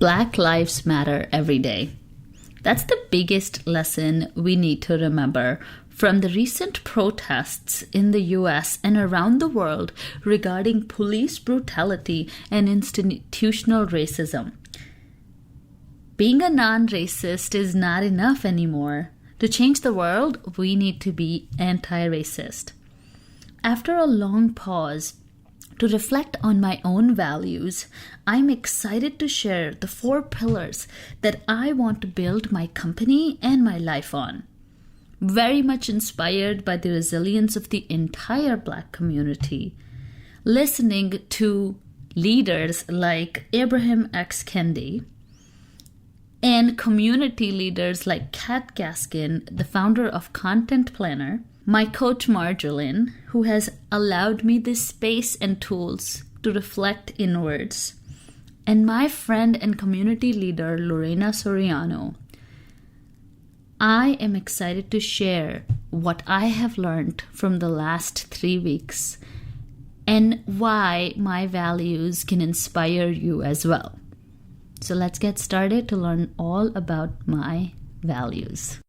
Black lives matter every day. That's the biggest lesson we need to remember from the recent protests in the US and around the world regarding police brutality and institutional racism. Being a non-racist is not enough anymore. To change the world, we need to be anti-racist. After a long pause to reflect on my own values, I'm excited to share the 4 pillars that I want to build my company and my life on. Very much inspired by the resilience of the entire Black community, listening to leaders like Ibrahim X Kendi and community leaders like Gaskin, the founder of Content Planner, my coach Marjolin, who has allowed me this space and tools to reflect inwards, and my friend and community leader Lorena Soriano. I am excited to share what I have learned from the last 3 weeks and why my values can inspire you as well. So let's get started to learn all about my values.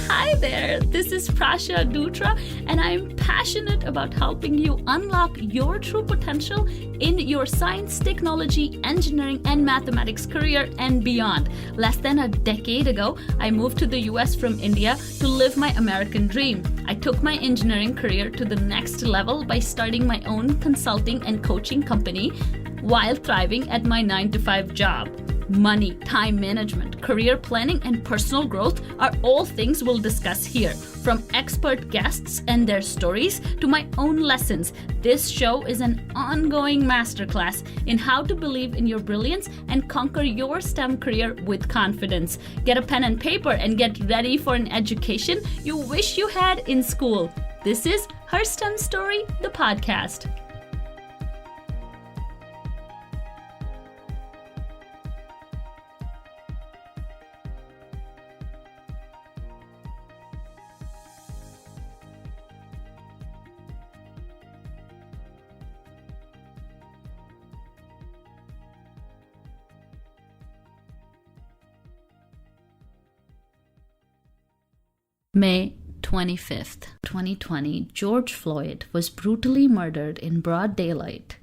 Hi there, this is Prasha Dutra, and I'm passionate about helping you unlock your true potential in your science, technology, engineering, and mathematics career and beyond. Less than a decade ago, I moved to the US from India to live my American dream. I took my engineering career to the next level by starting my own consulting and coaching company while thriving at my 9-to-5 job. Money, time management, career planning, and personal growth are all things we'll discuss here. From expert guests and their stories to my own lessons, this show is an ongoing masterclass in how to believe in your brilliance and conquer your STEM career with confidence. Get a pen and paper and get ready for an education you wish you had in school. This is Her STEM Story, the podcast. May 25th, 2020, George Floyd was brutally murdered in broad daylight,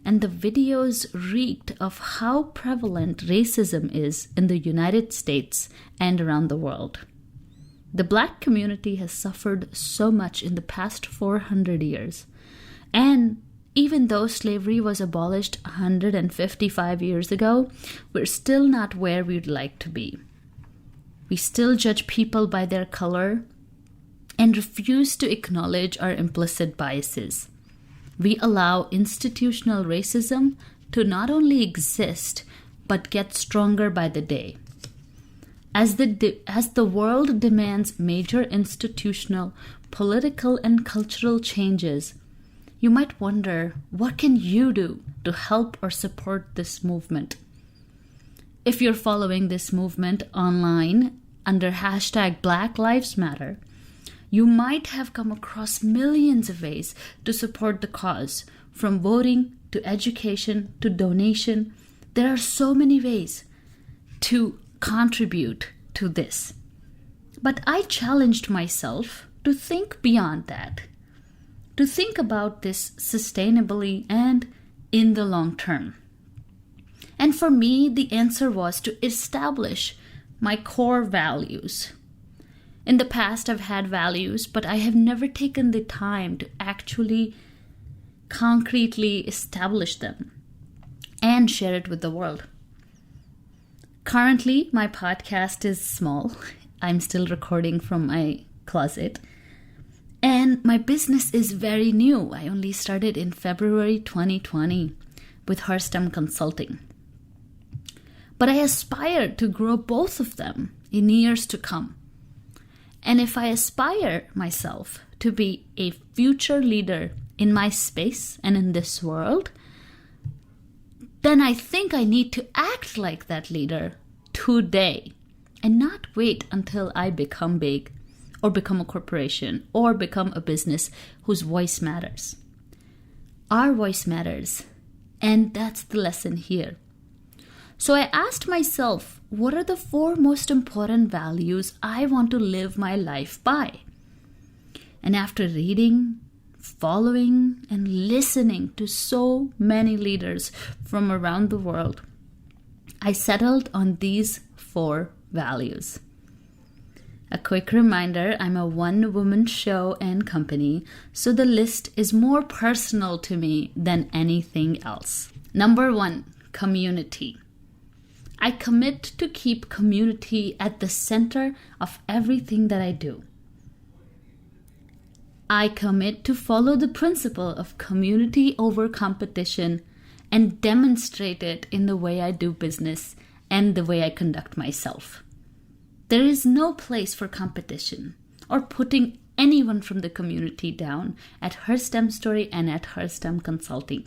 and the videos reeked of how prevalent racism is in the United States and around the world. The Black community has suffered so much in the past 400 years, and even though slavery was abolished 155 years ago, we're still not where we'd like to be. We still judge people by their color and refuse to acknowledge our implicit biases. We allow institutional racism to not only exist, but get stronger by the day. As the world demands major institutional, political, and cultural changes, you might wonder, what can you do to help or support this movement? If you're following this movement online under hashtag Black Lives Matter, you might have come across millions of ways to support the cause, from voting to education to donation. There are so many ways to contribute to this. But I challenged myself to think beyond that, to think about this sustainably and in the long term. And for me, the answer was to establish my core values. In the past, I've had values, but I have never taken the time to actually concretely establish them and share it with the world. Currently, my podcast is small. I'm still recording from my closet. And my business is very new. I only started in February 2020 with Her STEM Consulting. But I aspire to grow both of them in years to come. And if I aspire myself to be a future leader in my space and in this world, then I think I need to act like that leader today and not wait until I become big or become a corporation or become a business whose voice matters. Our voice matters. And that's the lesson here. So I asked myself, what are the 4 most important values I want to live my life by? And after reading, following, and listening to so many leaders from around the world, I settled on these 4 values. A quick reminder, I'm a one-woman show and company, so the list is more personal to me than anything else. Number 1, community. I commit to keep community at the center of everything that I do. I commit to follow the principle of community over competition and demonstrate it in the way I do business and the way I conduct myself. There is no place for competition or putting anyone from the community down at Her STEM Story and at Her STEM Consulting.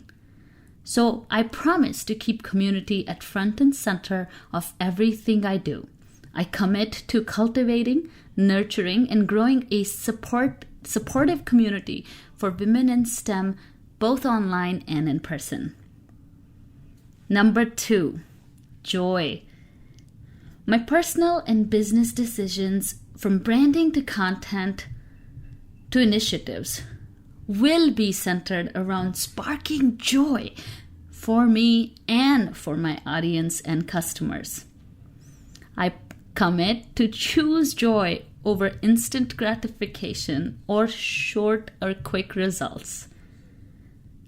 So I promise to keep community at front and center of everything I do. I commit to cultivating, nurturing, and growing a supportive community for women in STEM, both online and in person. Number 2, joy. My personal and business decisions, from branding to content to initiatives, will be centered around sparking joy for me and for my audience and customers. I commit to choose joy over instant gratification or short or quick results.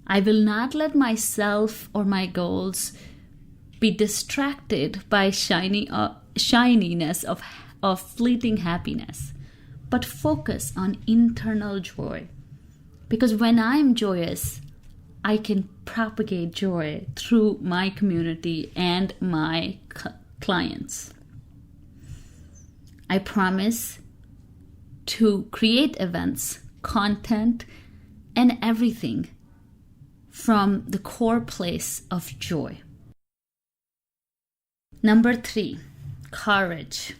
I will not let myself or my goals be distracted by shininess of fleeting happiness, but focus on internal joy. Because when I'm joyous, I can propagate joy through my community and my clients. I promise to create events, content, and everything from the core place of joy. Number 3, courage.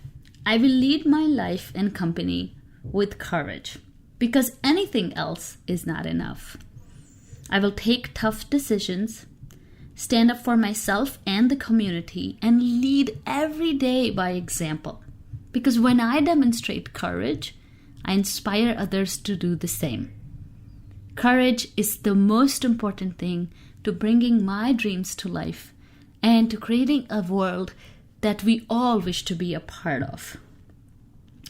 I will lead my life and company with courage because anything else is not enough. I will take tough decisions, stand up for myself and the community, and lead every day by example. Because when I demonstrate courage, I inspire others to do the same. Courage is the most important thing to bringing my dreams to life and to creating a world that we all wish to be a part of.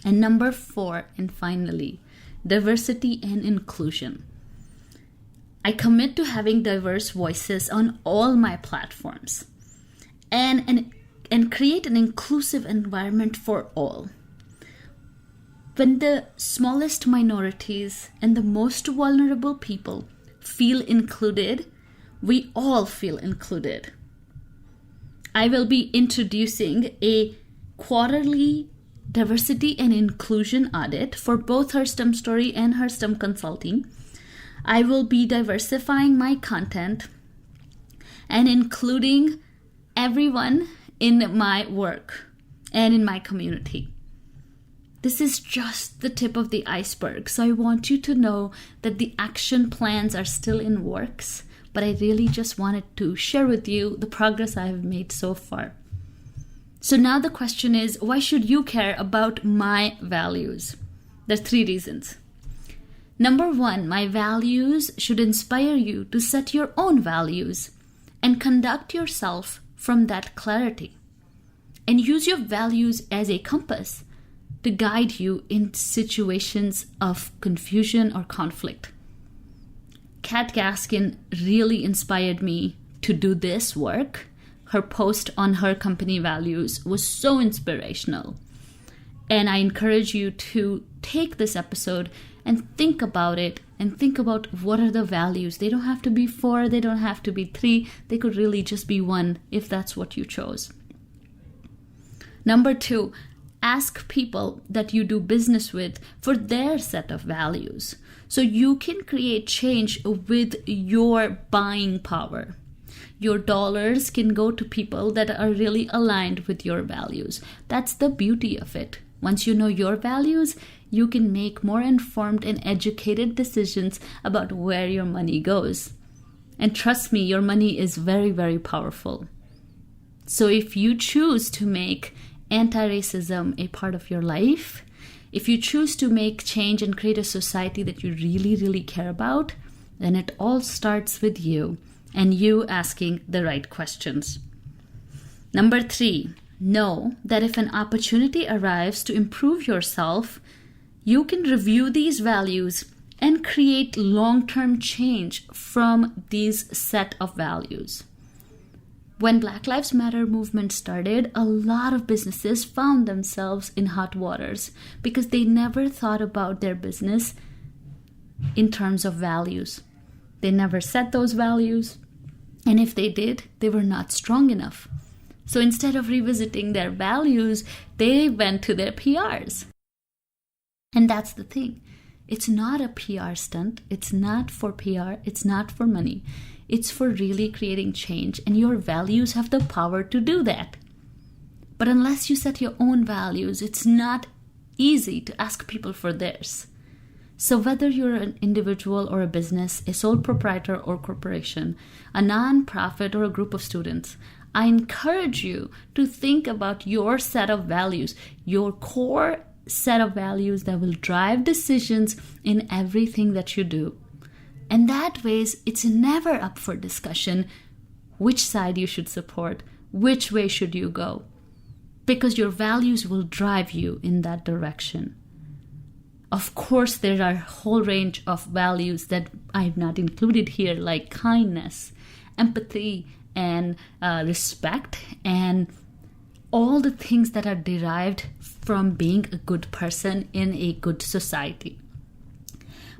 And number 4, and finally, diversity and inclusion. I commit to having diverse voices on all my platforms and create an inclusive environment for all. When the smallest minorities and the most vulnerable people feel included, we all feel included. I will be introducing a quarterly diversity and inclusion audit for both Her STEM Story and Her STEM Consulting. I will be diversifying my content and including everyone in my work and in my community. This is just the tip of the iceberg, so I want you to know that the action plans are still in works, but I really just wanted to share with you the progress I have made so far. So now the question is, why should you care about my values? There are 3 reasons. Number 1, my values should inspire you to set your own values and conduct yourself from that clarity. And use your values as a compass to guide you in situations of confusion or conflict. Kat Gaskin really inspired me to do this work. Her post on her company values was so inspirational. And I encourage you to take this episode and think about it and think about what are the values. They don't have to be 4, they don't have to be 3, they could really just be 1 if that's what you chose. Number 2, ask people that you do business with for their set of values so you can create change with your buying power. Your dollars can go to people that are really aligned with your values. That's the beauty of it. Once you know your values, you can make more informed and educated decisions about where your money goes. And trust me, your money is very, very powerful. So if you choose to make anti-racism a part of your life, if you choose to make change and create a society that you really, really care about, then it all starts with you and you asking the right questions. Number 3, know that if an opportunity arrives to improve yourself, you can review these values and create long-term change from these set of values. When Black Lives Matter movement started, a lot of businesses found themselves in hot waters because they never thought about their business in terms of values. They never set those values, and if they did, they were not strong enough. So instead of revisiting their values, they went to their PRs. And that's the thing. It's not a PR stunt. It's not for PR. It's not for money. It's for really creating change, and your values have the power to do that. But unless you set your own values, it's not easy to ask people for theirs. So whether you're an individual or a business, a sole proprietor or corporation, a non-profit or a group of students, I encourage you to think about your set of values, your core set of values that will drive decisions in everything that you do. And that way, it's never up for discussion which side you should support, which way should you go, because your values will drive you in that direction. Of course, there are a whole range of values that I have not included here, like kindness, empathy, and respect, and all the things that are derived from being a good person in a good society.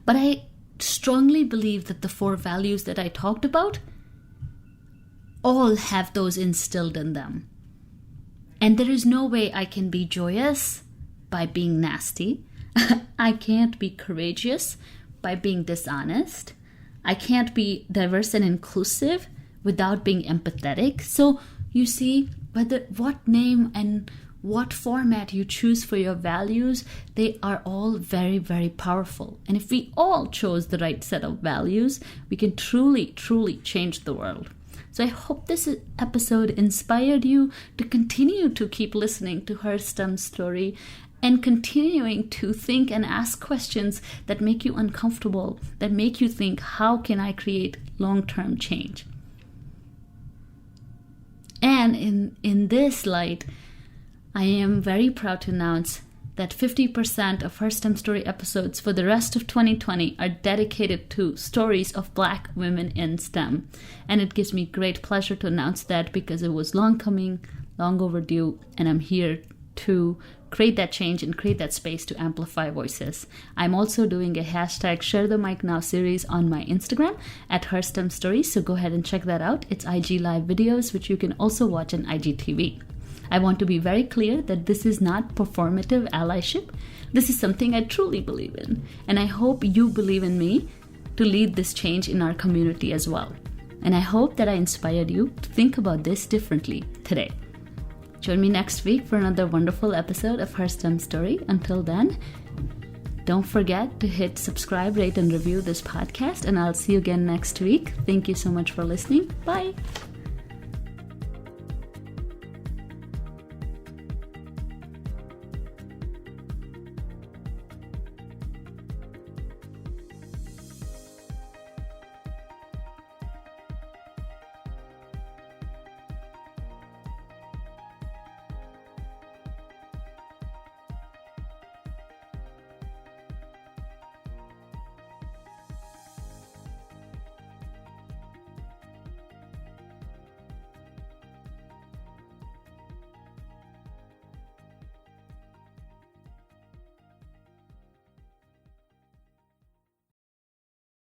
But I strongly believe that the 4 values that I talked about all have those instilled in them. And there is no way I can be joyous by being nasty. I can't be courageous by being dishonest. I can't be diverse and inclusive without being empathetic. So you see, what name and what format you choose for your values, they are all very, very powerful. And if we all chose the right set of values, we can truly, truly change the world. So I hope this episode inspired you to continue to keep listening to her STEM story and continuing to think and ask questions that make you uncomfortable, that make you think, how can I create long-term change? And in this light, I am very proud to announce that 50% of her STEM story episodes for the rest of 2020 are dedicated to stories of Black women in STEM. And it gives me great pleasure to announce that because it was long coming, long overdue, and I'm here to create that change and create that space to amplify voices. I'm also doing a hashtag Share the Mic Now series on my Instagram at Her STEM Stories, so go ahead and check that out. It's IG live videos, which you can also watch on IGTV. I want to be very clear that this is not performative allyship. This is something I truly believe in, and I hope you believe in me to lead this change in our community as well. And I hope that I inspired you to think about this differently today. Join me next week for another wonderful episode of Her STEM Story. Until then, don't forget to hit subscribe, rate, and review this podcast, and I'll see you again next week. Thank you so much for listening. Bye.